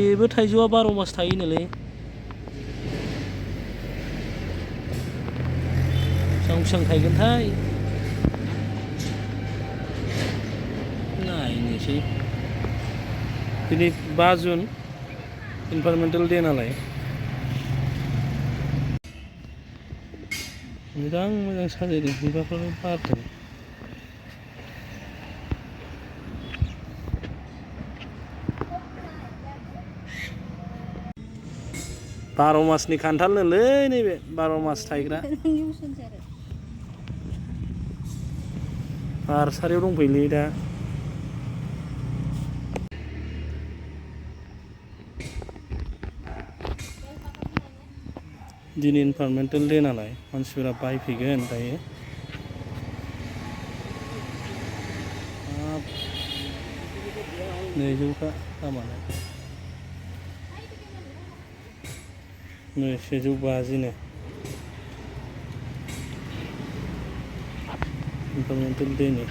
बेबो थाइजौआ 12 मास थायोनोलै बेसेबां थायगोनथाय नायनोसै दिनै 5 जुन इनभाइरनमेन्टेल डे नालाय मोजां साजायदों बिबारफोर बारदों 12 मासनि खान्थालनोलै नैबे 12 मास थायग्रा नार्सारियाव दंफैयोलै दा दिनै इनभाइरनमेन्टेल डे नालाय मानसिफोरा बायफैगोन दायो 200 दामानो नै 150 नो इनभाइरनमेन्टेल डे नि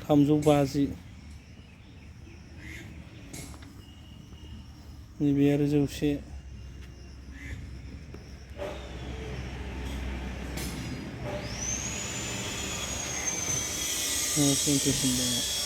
350 नैबे आरो 100 प्रेजेन्टेसन दङ